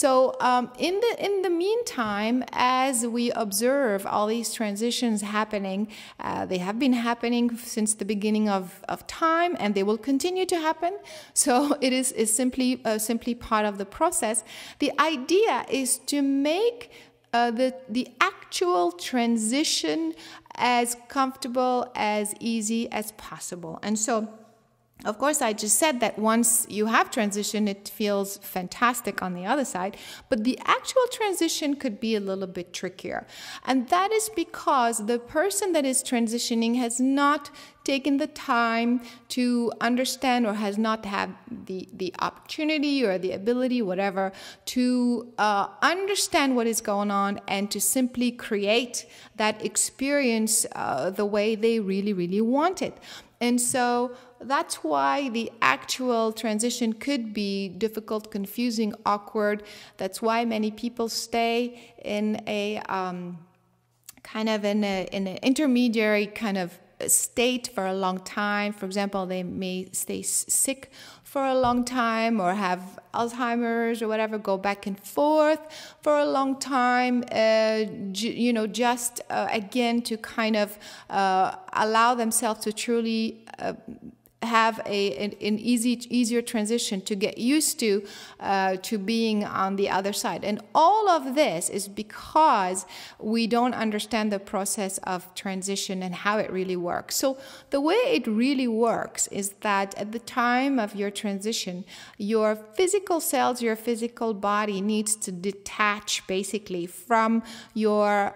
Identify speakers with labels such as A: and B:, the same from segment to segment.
A: So in the meantime, as we observe all these transitions happening, they have been happening since the beginning of time, and they will continue to happen. So it is simply part of the process. The idea is to make the actual transition as comfortable, as easy as possible. And so, of course, I just said that once you have transition, it feels fantastic on the other side, but the actual transition could be a little bit trickier. And that is because the person that is transitioning has not taken the time to understand, or has not had the opportunity or the ability, whatever, to understand what is going on and to simply create that experience the way they really, really want it. And so that's why the actual transition could be difficult, confusing, awkward. That's why many people stay in a kind of in an intermediary kind of state for a long time. For example, they may stay sick for a long time, or have Alzheimer's or whatever, go back and forth for a long time, just again to kind of allow themselves to truly have an easier transition, to get used to being on the other side. And all of this is because we don't understand the process of transition and how it really works. So the way it really works is that at the time of your transition, your physical cells, your physical body needs to detach basically from your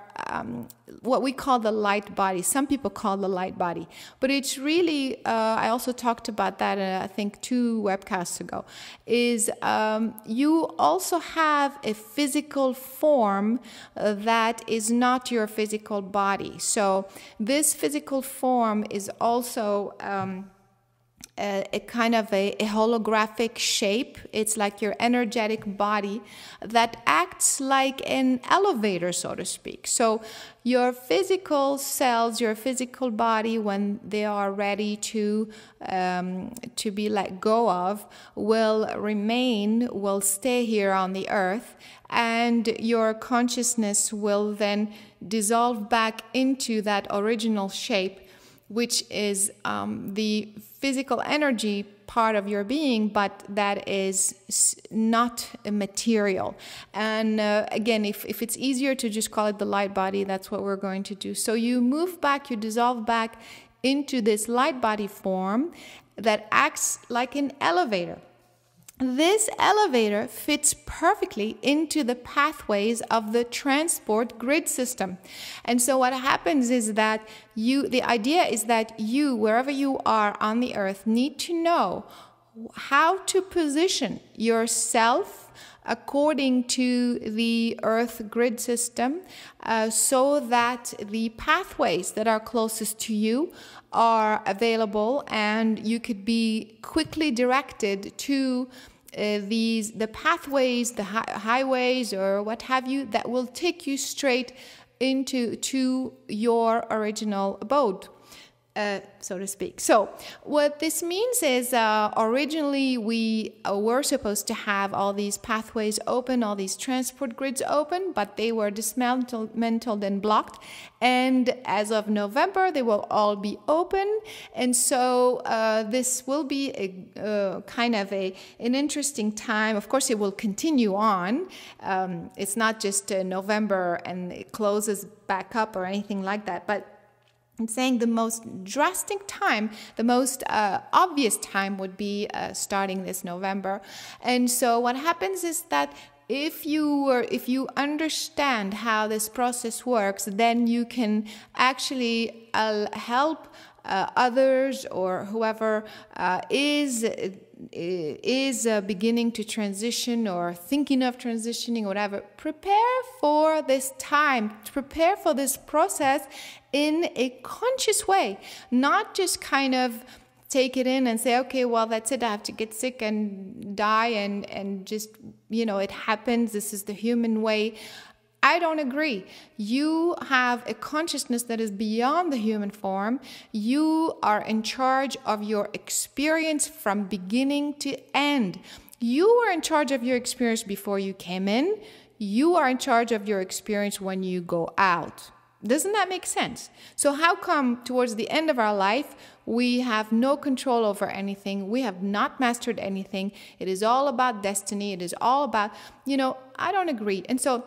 A: what we call the light body. Some people call the light body, but it's really, I also talked about that, I think 2 webcasts ago, is you also have a physical form that is not your physical body. So this physical form is also a kind of a holographic shape. It's like your energetic body that acts like an elevator, so to speak. So your physical cells, your physical body, when they are ready to be let go of, will stay here on the earth, and your consciousness will then dissolve back into that original shape, which is the physical energy part of your being, but that is not a material. And again, if it's easier to just call it the light body, that's what we're going to do. So you move back, you dissolve back into this light body form that acts like an elevator. This elevator fits perfectly into the pathways of the transport grid system. And so what happens is that the idea is that you, wherever you are on the earth, need to know how to position yourself according to the earth grid system, so that the pathways that are closest to you are available, and you could be quickly directed to the pathways, the highways, or what have you, that will take you straight to your original abode, so to speak. So what this means is originally we were supposed to have all these pathways open, all these transport grids open, but they were dismantled and blocked. And as of November, they will all be open. And so this will be a kind of an interesting time. Of course, it will continue on. It's not just November and it closes back up or anything like that. But I'm saying the most drastic time, the most obvious time would be starting this November. And so what happens is that if you understand how this process works, then you can actually help others, or whoever is beginning to transition or thinking of transitioning or whatever, prepare for this time, prepare for this process in a conscious way, not just kind of take it in and say, okay, well, that's it, I have to get sick and die and just, it happens, this is the human way. I don't agree. You have a consciousness that is beyond the human form. You are in charge of your experience from beginning to end. You were in charge of your experience before you came in. You are in charge of your experience when you go out. Doesn't that make sense? So how come towards the end of our life, we have no control over anything? We have not mastered anything. It is all about destiny. It is all about, I don't agree. And so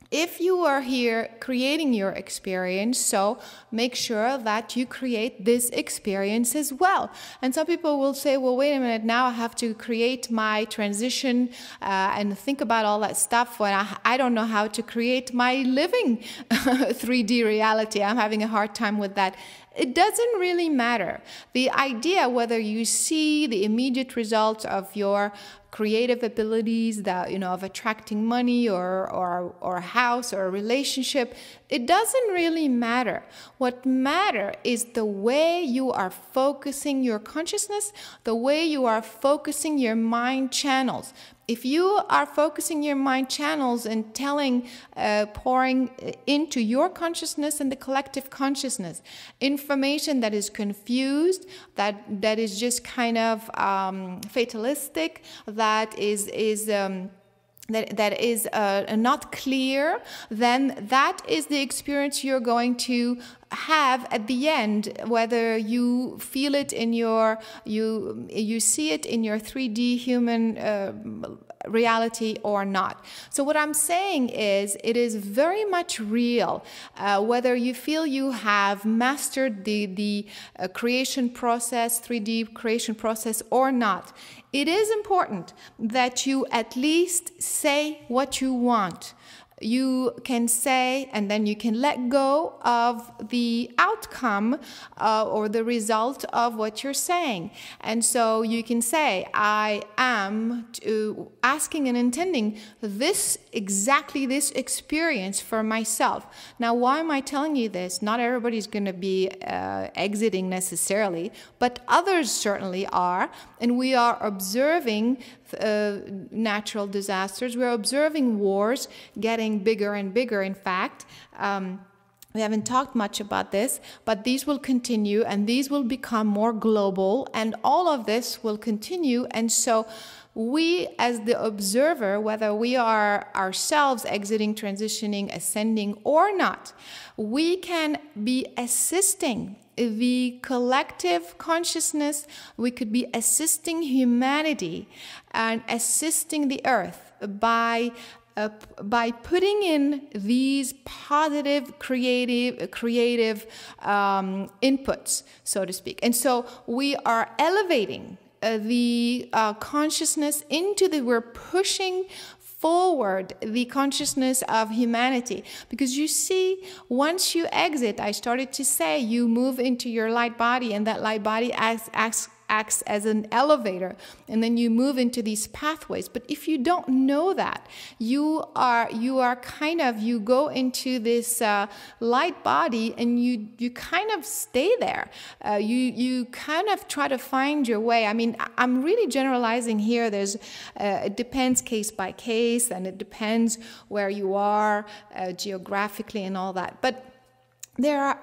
A: if you are here creating your experience, so make sure that you create this experience as well. And some people will say, well, wait a minute, now I have to create my transition and think about all that stuff when I don't know how to create my living 3D reality. I'm having a hard time with that. It doesn't really matter. The idea whether you see the immediate results of your creative abilities, that of attracting money or a house or a relationship, it doesn't really matter. What matters is the way you are focusing your consciousness, the way you are focusing your mind channels. If you are focusing your mind channels and pouring into your consciousness and the collective consciousness information that is confused, that is just kind of fatalistic, that is not clear, then that is the experience you're going to have at the end, whether you feel it in you see it in your 3D human reality or not. So what I'm saying is, it is very much real, whether you feel you have mastered the creation process, 3D creation process or not. It is important that you at least say what you want. You can say, and then you can let go of the outcome or the result of what you're saying. And so you can say, I am asking and intending exactly this experience for myself. Now, why am I telling you this? Not everybody's going to be exiting necessarily, but others certainly are. And we are observing natural disasters. We're observing wars getting bigger and bigger. In fact, we haven't talked much about this, but these will continue and these will become more global, and all of this will continue. And so we, as the observer, whether we are ourselves exiting, transitioning, ascending or not, we can be assisting the collective consciousness. We could be assisting humanity and assisting the earth by putting in these positive, creative inputs, so to speak. And so we are elevating the consciousness we're pushing forward the consciousness of humanity. Because you see, once you exit, I started to say, you move into your light body, and that light body acts as an elevator, and then you move into these pathways. But if you don't know that, you go into this light body, and you kind of stay there. You kind of try to find your way. I mean, I'm really generalizing here. It depends case by case, and it depends where you are geographically and all that. But there are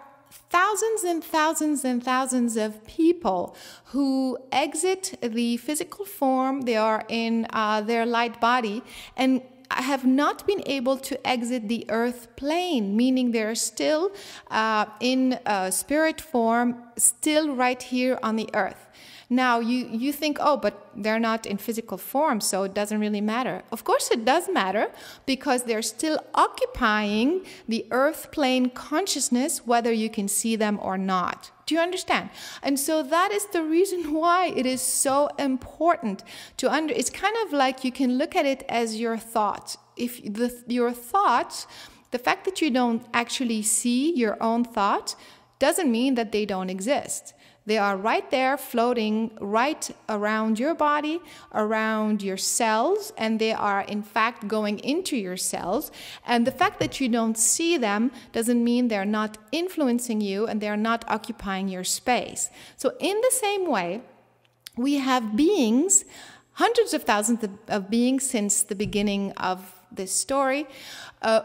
A: thousands and thousands and thousands of people who exit the physical form. They are in their light body and have not been able to exit the earth plane, meaning they're still in spirit form, still right here on the earth. Now, you think, oh, but they're not in physical form, so it doesn't really matter. Of course it does matter, because they're still occupying the earth plane consciousness, whether you can see them or not. Do you understand? And so that is the reason why it is so important to it's kind of like you can look at it as your thoughts. If your thoughts, the fact that you don't actually see your own thoughts doesn't mean that they don't exist. They are right there, floating right around your body, around your cells, and they are in fact going into your cells. And the fact that you don't see them doesn't mean they're not influencing you and they're not occupying your space. So in the same way, we have beings, hundreds of thousands of beings since the beginning of this story,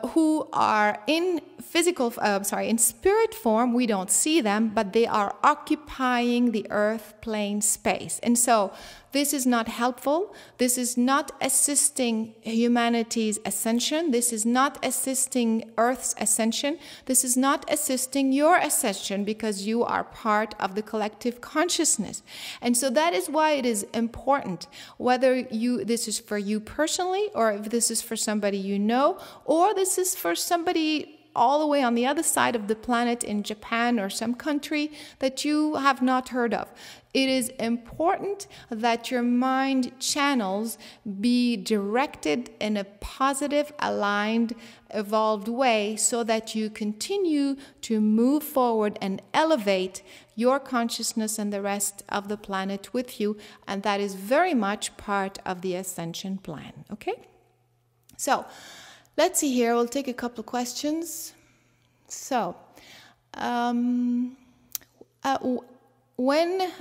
A: who are in in spirit form. We don't see them, but they are occupying the earth plane space. And so this is not helpful. This is not assisting humanity's ascension. This is not assisting Earth's ascension. This is not assisting your ascension, because you are part of the collective consciousness. And so that is why it is important, whether this is for you personally, or if this is for somebody you know, or this is for somebody all the way on the other side of the planet in Japan or some country that you have not heard of. It is important that your mind channels be directed in a positive, aligned, evolved way, so that you continue to move forward and elevate your consciousness and the rest of the planet with you. And that is very much part of the ascension plan. Okay? So, let's see here. We'll take a couple of questions. So,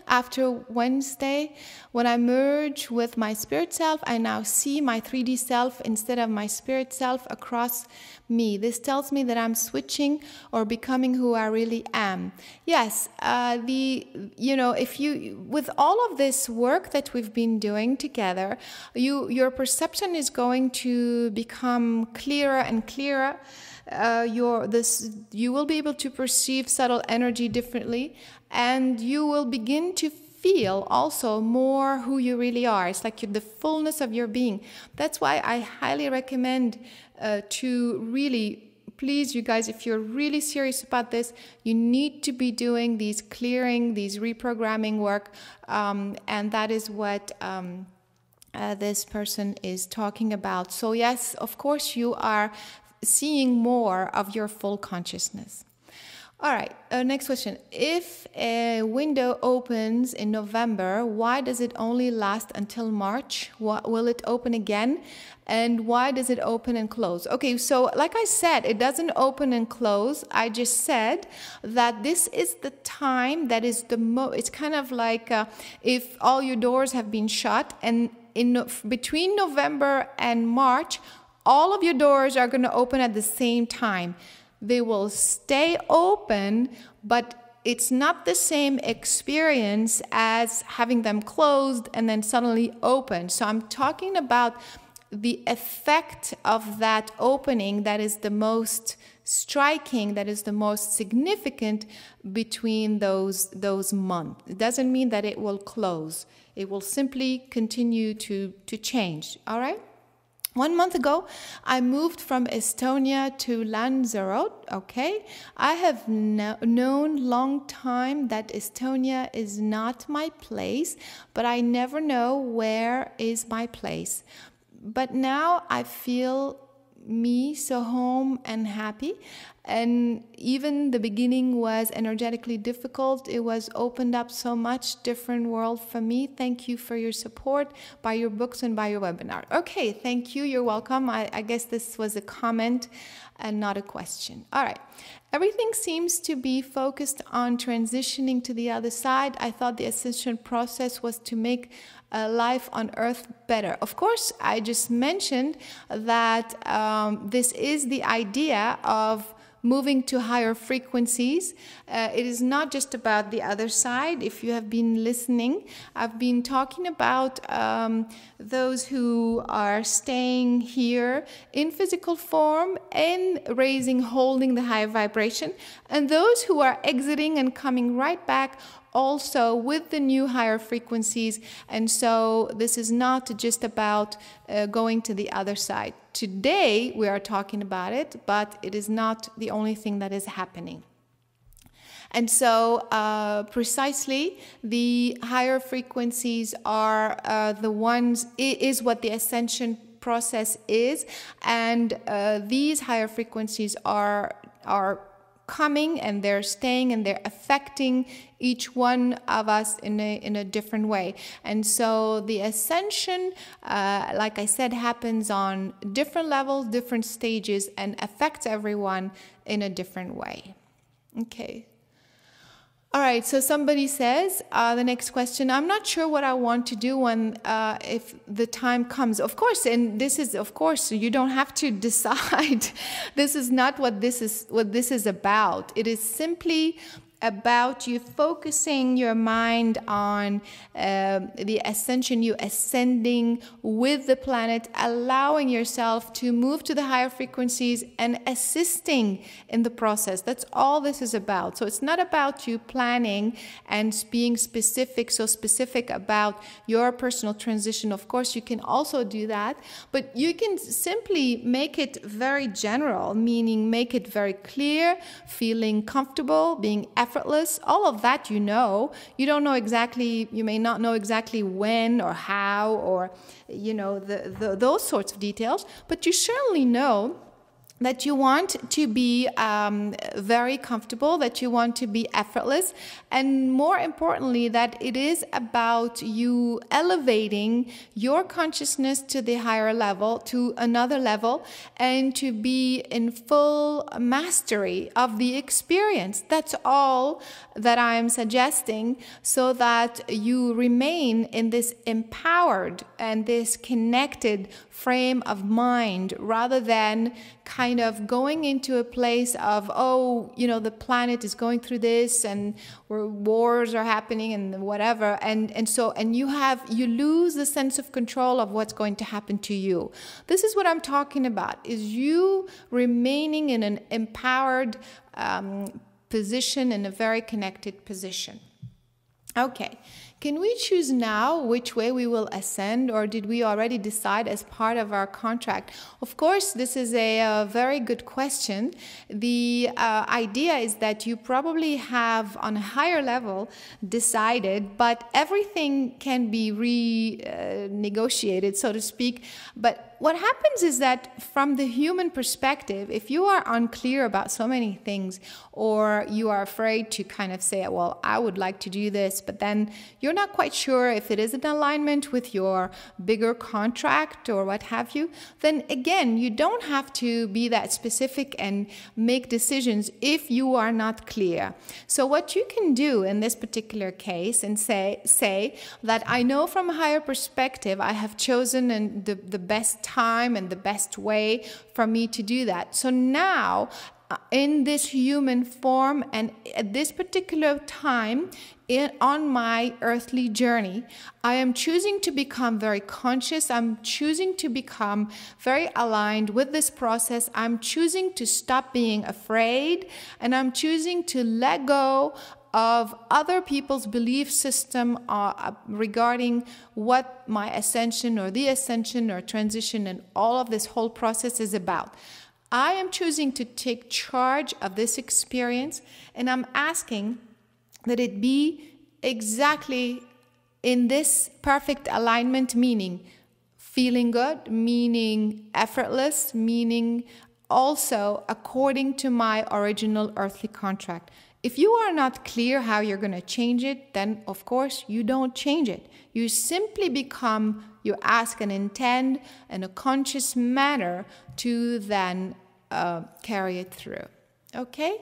A: after Wednesday, when I merge with my spirit self, I now see my 3D self instead of my spirit self across me. This tells me that I'm switching or becoming who I really am. Yes, if you, with all of this work that we've been doing together, your perception is going to become clearer and clearer. You will be able to perceive subtle energy differently, and you will begin to feel also more who you really are. It's like the fullness of your being. That's why I highly recommend to really, please, you guys, if you're really serious about this, you need to be doing these clearing, these reprogramming work, and that is what this person is talking about. So yes, of course, you are seeing more of your full consciousness. All right, next question. If a window opens in November, why does it only last until March? Will it open again? And why does it open and close? Okay, so like I said, it doesn't open and close. I just said that this is the time that is it's kind of like if all your doors have been shut, and between November and March, all of your doors are going to open at the same time. They will stay open, but it's not the same experience as having them closed and then suddenly open. So I'm talking about the effect of that opening that is the most striking, that is the most significant between those months. It doesn't mean that it will close. It will simply continue to change. All right? 1 month ago, I moved from Estonia to Lanzarote, okay? I have known long time that Estonia is not my place, but I never know where is my place. But now I feel me so home and happy, and even the beginning was energetically difficult. It was opened up so much different world for me. Thank you for your support by your books and by your webinar. Okay, thank you. You're welcome. I guess this was a comment and not a question. All right. Everything seems to be focused on transitioning to the other side. I thought the ascension process was to make life on Earth better. Of course, I just mentioned that this is the idea of moving to higher frequencies. It is not just about the other side. If you have been listening, I've been talking about those who are staying here in physical form and holding the higher vibration, and those who are exiting and coming right back also with the new higher frequencies. And so this is not just about going to the other side. Today we are talking about it, but it is not the only thing that is happening. And so precisely the higher frequencies are the ones, is what the ascension process is, and these higher frequencies are coming, and they're staying, and they're affecting each one of us in a different way. And so the ascension, like I said, happens on different levels, different stages, and affects everyone in a different way. Okay. All right, so somebody says, the next question, I'm not sure what I want to do when, if the time comes. Of course, and this is, of course, you don't have to decide. This is not what this is about. It is simply about you focusing your mind on the ascension, you ascending with the planet, allowing yourself to move to the higher frequencies and assisting in the process. That's all this is about. So it's not about you planning and being specific, so specific about your personal transition. Of course, you can also do that, but you can simply make it very general, meaning make it very clear, feeling comfortable, being effortless, all of that. You don't know exactly, you may not know exactly when or how or, those sorts of details, but you certainly know that you want to be very comfortable, that you want to be effortless, and more importantly, that it is about you elevating your consciousness to the higher level, to another level, and to be in full mastery of the experience. That's all that I'm suggesting, so that you remain in this empowered and this connected frame of mind, rather than kind of going into a place of, the planet is going through this and wars are happening and whatever, and you lose the sense of control of what's going to happen to you. This is what I'm talking about, is you remaining in an empowered position, in a very connected position. Okay. Can we choose now which way we will ascend, or did we already decide as part of our contract? Of course, this is a very good question. The idea is that you probably have on a higher level decided, but everything can be renegotiated, so to speak. But what happens is that from the human perspective, if you are unclear about so many things, or you are afraid to kind of say, well, I would like to do this, but then you're not quite sure if it is in alignment with your bigger contract or what have you, then again, you don't have to be that specific and make decisions if you are not clear. So what you can do in this particular case and say that I know from a higher perspective, I have chosen the best time and the best way for me to do that. So now, in this human form and at this particular time on my earthly journey, I am choosing to become very conscious. I'm choosing to become very aligned with this process. I'm choosing to stop being afraid, and I'm choosing to let go of other people's belief system regarding what my ascension or the ascension or transition and all of this whole process is about. I am choosing to take charge of this experience, and I'm asking that it be exactly in this perfect alignment, meaning feeling good, meaning effortless, meaning also according to my original earthly contract. If you are not clear how you're going to change it, then of course you don't change it. You simply you ask and intend in a conscious manner to then carry it through. Okay,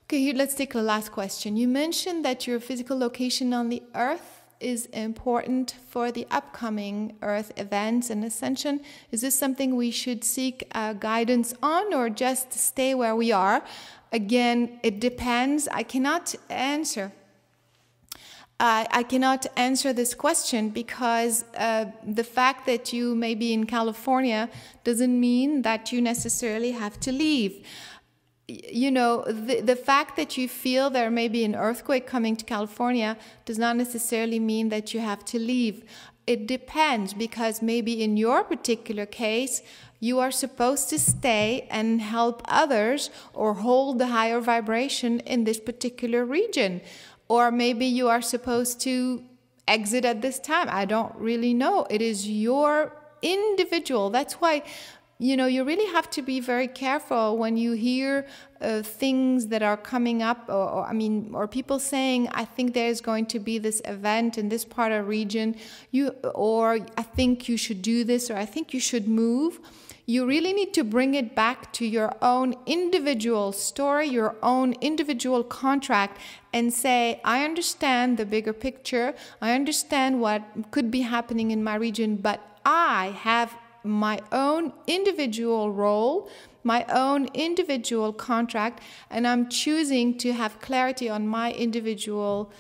A: here let's take a last question. You mentioned that your physical location on the earth is important for the upcoming earth events and ascension. Is this something we should seek guidance on, or just stay where we are? Again, it depends. I cannot answer this question because the fact that you may be in California doesn't mean that you necessarily have to leave. The fact that you feel there may be an earthquake coming to California does not necessarily mean that you have to leave. It depends, because maybe in your particular case, you are supposed to stay and help others or hold the higher vibration in this particular region. Or maybe you are supposed to exit at this time. I don't really know. It is your individual. That's why, you really have to be very careful when you hear things that are coming up, or people saying, I think there's going to be this event in this part of the region, or I think you should do this, or I think you should move. You really need to bring it back to your own individual story, your own individual contract, and say, I understand the bigger picture. I understand what could be happening in my region, but I have my own individual role, my own individual contract, and I'm choosing to have clarity on my individual